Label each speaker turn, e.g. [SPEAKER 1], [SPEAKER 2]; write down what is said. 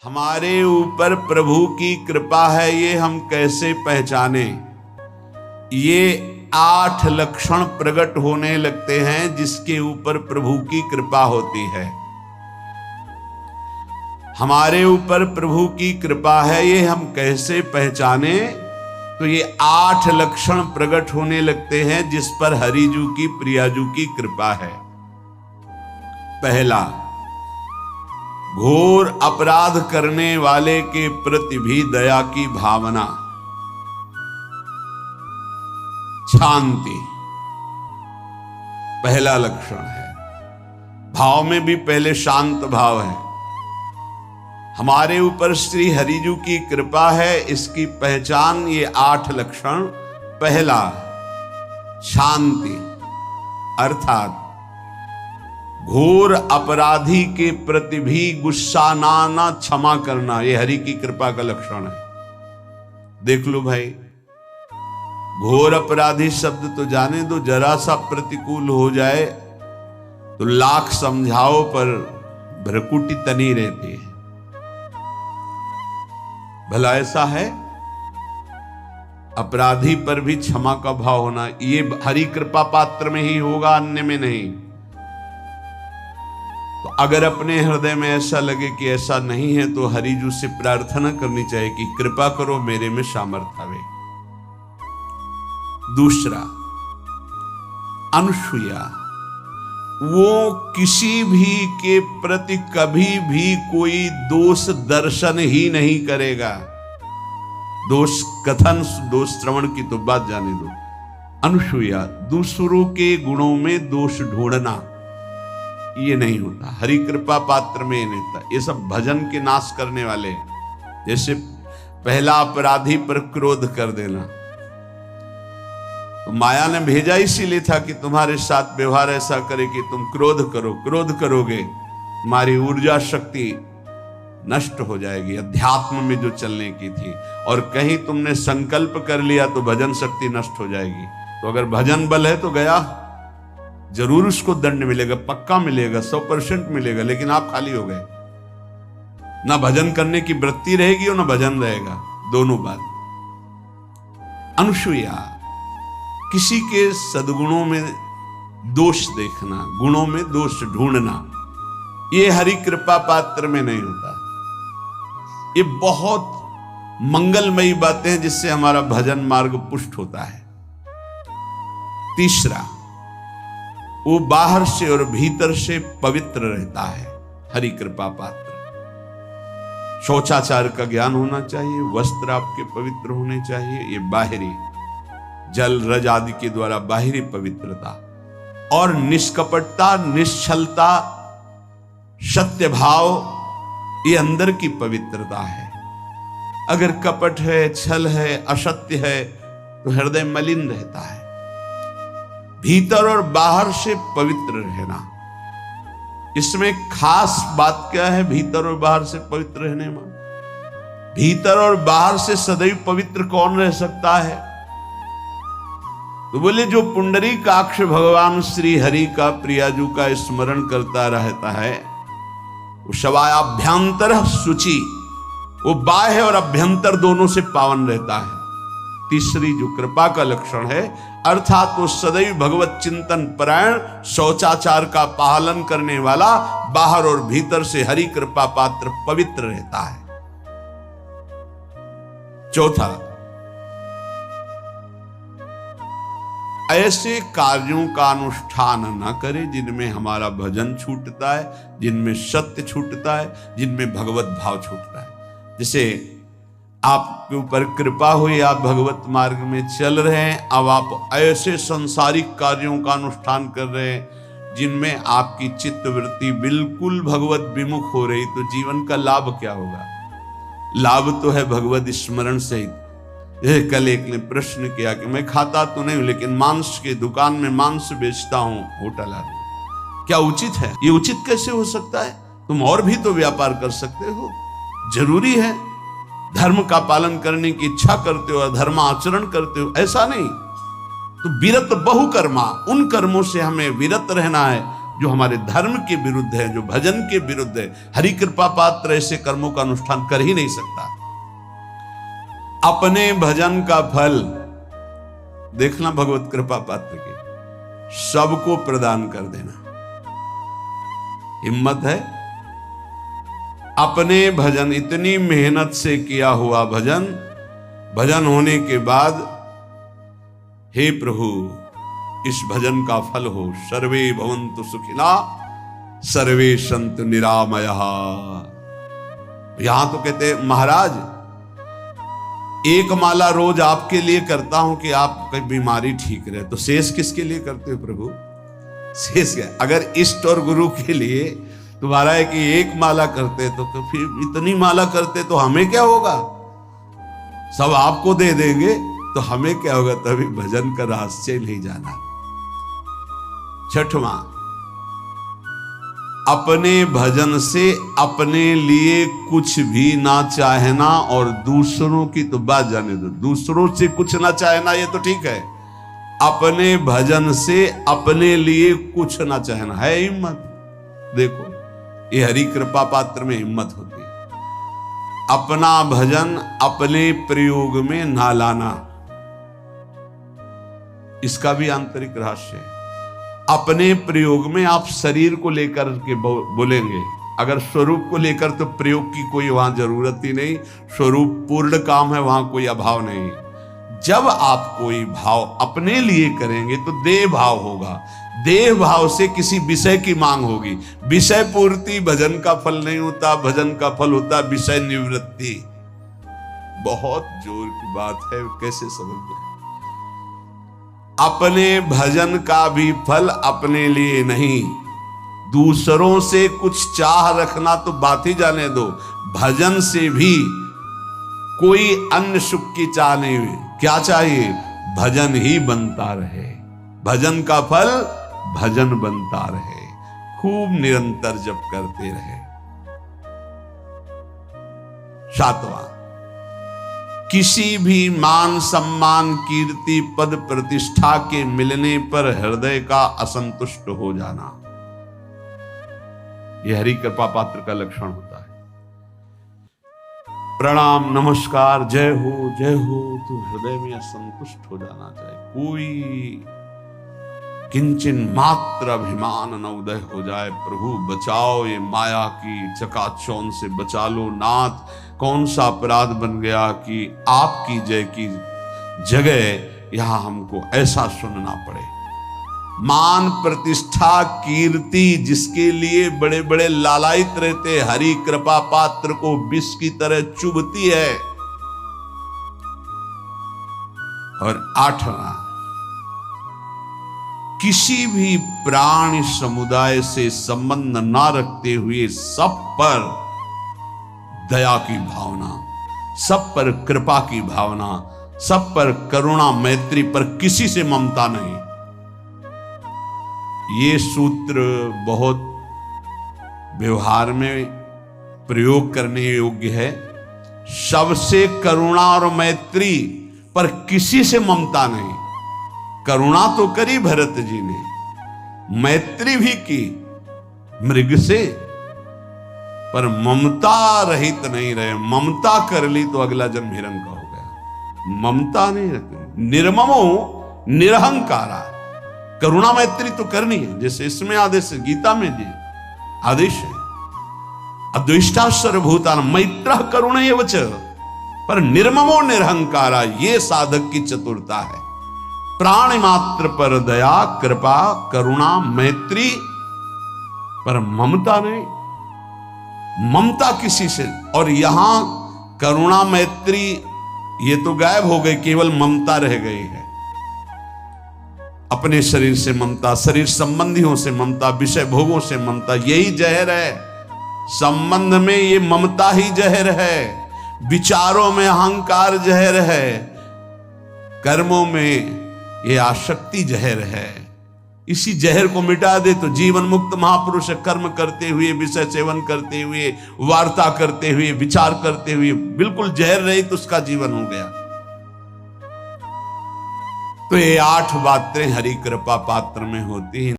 [SPEAKER 1] हमारे ऊपर प्रभु की कृपा है, ये हम कैसे पहचाने? ये 8 लक्षण प्रकट होने लगते हैं जिसके ऊपर प्रभु की कृपा होती है। हमारे ऊपर प्रभु की कृपा है, ये हम कैसे पहचाने? तो ये 8 लक्षण प्रकट होने लगते हैं जिस पर हरिजू की प्रियाजू की कृपा है। पहला, घोर अपराध करने वाले के प्रति भी दया की भावना, शांति पहला लक्षण है। भाव में भी पहले शांत भाव है। हमारे ऊपर श्री हरिजू की कृपा है, इसकी पहचान ये 8 लक्षण। पहला, शांति, अर्थात घोर अपराधी के प्रति भी गुस्सा ना क्षमा करना, यह हरि की कृपा का लक्षण है। देख लो भाई, घोर अपराधी शब्द तो जाने दो, जरा सा प्रतिकूल हो जाए तो लाख समझाओ पर भ्रकुटी तनी रहती है। भला ऐसा है? अपराधी पर भी क्षमा का भाव होना, ये हरि कृपा पात्र में ही होगा, अन्य में नहीं। तो अगर अपने हृदय में ऐसा लगे कि ऐसा नहीं है तो हरिजू से प्रार्थना करनी चाहिए कि कृपा करो, मेरे में सामर्थ्य आवे। दूसरा, अनुसूया, वो किसी भी के प्रति कभी भी कोई दोष दर्शन ही नहीं करेगा। दोष कथन, दोष श्रवण की तो बात जाने दो। अनुसूया, दूसरों के गुणों में दोष ढूंढना, ये नहीं होता। हरि कृपा पात्र में ये नहीं होता। ये सब भजन के नाश करने वाले। जैसे पहला अपराधी पर क्रोध कर देना, तो माया ने भेजा इसीलिए था कि तुम्हारे साथ व्यवहार ऐसा करे कि तुम क्रोध करो। क्रोध करोगे, तुम्हारी ऊर्जा शक्ति नष्ट हो जाएगी, अध्यात्म में जो चलने की थी। और कहीं तुमने संकल्प कर लिया तो भजन शक्ति नष्ट हो जाएगी। तो अगर भजन बल है तो गया, जरूर उसको दंड मिलेगा, पक्का मिलेगा, 100% मिलेगा, लेकिन आप खाली हो गए। ना भजन करने की वृत्ति रहेगी और ना भजन रहेगा, दोनों बात। अनुसूया, किसी के सद्गुणों में दोष देखना, गुणों में दोष ढूंढना, ये हरि कृपा पात्र में नहीं होता। ये बहुत मंगलमयी बातें हैं जिससे हमारा भजन मार्ग पुष्ट होता है। तीसरा, वो बाहर से और भीतर से पवित्र रहता है, हरि कृपा पात्र। शौचाचार का ज्ञान होना चाहिए, वस्त्र आपके पवित्र होने चाहिए, ये बाहरी जल रज आदि के द्वारा बाहरी पवित्रता। और निष्कपटता, निश्चलता, सत्य भाव, ये अंदर की पवित्रता है। अगर कपट है, छल है, असत्य है तो हृदय मलिन रहता है। भीतर और बाहर से पवित्र रहना, इसमें खास बात क्या है? भीतर और बाहर से पवित्र रहने में, भीतर और बाहर से सदैव पवित्र कौन रह सकता है? तो बोले, जो पुंडरीकाक्ष भगवान श्री हरि का प्रियाजू का स्मरण करता रहता है, वो शवायाभ्यंतर शुचि, वो बाह्य और अभ्यंतर दोनों से पावन रहता है। तीसरी जो कृपा का लक्षण है, अर्थात वो सदैव भगवत चिंतन परायण, शौचाचार का पालन करने वाला, बाहर और भीतर से हरि कृपा पात्र पवित्र रहता है। चौथा, ऐसे कार्यों का अनुष्ठान न करे जिनमें हमारा भजन छूटता है, जिनमें सत्य छूटता है, जिनमें भगवत भाव छूटता है। जैसे आपके ऊपर कृपा हुई, आप भगवत मार्ग में चल रहे हैं, अब आप ऐसे संसारिक कार्यों का अनुष्ठान कर रहे हैं जिनमें आपकी चित्तवृत्ति बिल्कुल भगवत विमुख हो रही, तो जीवन का लाभ क्या होगा? लाभ तो है भगवत स्मरण सहित। कल एक ने प्रश्न किया कि मैं खाता तो नहीं हूं, लेकिन मांस के दुकान में मांस बेचता हूं, होटल आदि, क्या उचित है? ये उचित कैसे हो सकता है? तुम और भी तो व्यापार कर सकते हो। जरूरी है धर्म का पालन करने की इच्छा करते हो, धर्माचरण करते हो, ऐसा नहीं। तो विरत बहु कर्मा, उन कर्मों से हमें विरत रहना है जो हमारे धर्म के विरुद्ध है, जो भजन के विरुद्ध है। हरि कृपा पात्र ऐसे कर्मों का अनुष्ठान कर ही नहीं सकता। अपने भजन का फल देखना भगवत कृपा पात्र के सबको प्रदान कर देना। हिम्मत है? अपने भजन, इतनी मेहनत से किया हुआ भजन, भजन होने के बाद हे प्रभु इस भजन का फल हो, सर्वे भवन्तु सुखिना सर्वे सन्तु निरामयः। यहां तो कहते महाराज एक माला रोज आपके लिए करता हूं कि आपकी बीमारी ठीक रहे, तो शेष किसके लिए करते हो प्रभु? शेष क्या? अगर इष्ट और गुरु के लिए तुम्हारा है कि एक माला करते तो फिर इतनी माला करते तो हमें क्या होगा? सब आपको दे देंगे तो हमें क्या होगा? तभी भजन का रहस्य नहीं जाना। छठवां, अपने भजन से अपने लिए कुछ भी ना चाहना और दूसरों की तो बात जाने दो, दूसरों से कुछ ना चाहना ये तो ठीक है, अपने भजन से अपने लिए कुछ ना चाहना है हिम्मत। देखो ये हरि कृपा पात्र में हिम्मत होती है। अपना भजन अपने प्रयोग में ना लाना, इसका भी आंतरिक रहस्य है। अपने प्रयोग में आप शरीर को लेकर के बोलेंगे, अगर स्वरूप को लेकर तो प्रयोग की कोई वहां जरूरत ही नहीं, स्वरूप पूर्ण काम है, वहां कोई अभाव नहीं। जब आप कोई भाव अपने लिए करेंगे तो देह भाव होगा, देह भाव से किसी विषय की मांग होगी। विषय पूर्ति भजन का फल नहीं होता, भजन का फल होता विषय निवृत्ति। बहुत जोर की बात है, कैसे समझ में? अपने भजन का भी फल अपने लिए नहीं, दूसरों से कुछ चाह रखना तो बात ही जाने दो, भजन से भी कोई अन्य सुख की चाह नहीं हुई। क्या चाहिए? भजन ही बनता रहे, भजन का फल भजन बनता रहे, खूब निरंतर जप करते रहे। सातवां, किसी भी मान सम्मान कीर्ति पद प्रतिष्ठा के मिलने पर हृदय का असंतुष्ट हो जाना, यह हरि कृपा पात्र का लक्षण होता है। प्रणाम नमस्कार जय हो तो हृदय में असंतुष्ट हो जाना चाहिए। कोई किंचन मात्र अभिमान न उदय हो जाए। प्रभु बचाओ, ये माया की चकाचौंध से बचा लो नाथ। कौन सा अपराध बन गया कि आपकी जय की जगह यहां हमको ऐसा सुनना पड़े। मान प्रतिष्ठा कीर्ति जिसके लिए बड़े बड़े लालायित रहते, हरि कृपा पात्र को विष की तरह चुभती है। और आठवां, किसी भी प्राणी समुदाय से संबंध ना रखते हुए सब पर दया की भावना, सब पर कृपा की भावना, सब पर करुणा मैत्री, पर किसी से ममता नहीं। ये सूत्र बहुत व्यवहार में प्रयोग करने योग्य है। सबसे करुणा और मैत्री, पर किसी से ममता नहीं। करुणा तो करी भरत जी ने, मैत्री भी की मृग से, पर ममता रहित नहीं रहे। ममता कर ली तो अगला जन्म हिरण का हो गया। ममता नहीं रखी, निर्ममो निरहंकारा। करुणा मैत्री तो करनी है, जैसे इसमें आदेश है, गीता में जी आदेश है, अद्वेष्टा सर्वभूतानां मैत्रः करुणैव च, पर निर्ममो निरहंकारा, ये साधक की चतुरता है। प्राणी मात्र पर दया कृपा करुणा मैत्री, पर ममता नहीं। ममता किसी से, और यहां करुणा मैत्री ये तो गायब हो गई, केवल ममता रह गई है। अपने शरीर से ममता, शरीर संबंधियों से ममता, विषय भोगों से ममता, यही जहर है। संबंध में ये ममता ही जहर है, विचारों में अहंकार जहर है, कर्मों में ये आसक्ति जहर है। इसी जहर को मिटा दे तो जीवन मुक्त महापुरुष कर्म करते हुए, विषय सेवन करते हुए, वार्ता करते हुए, विचार करते हुए, बिल्कुल जहर रहित उसका जीवन हो गया। तो ये 8 बातें हरि कृपा पात्र में होती हैं।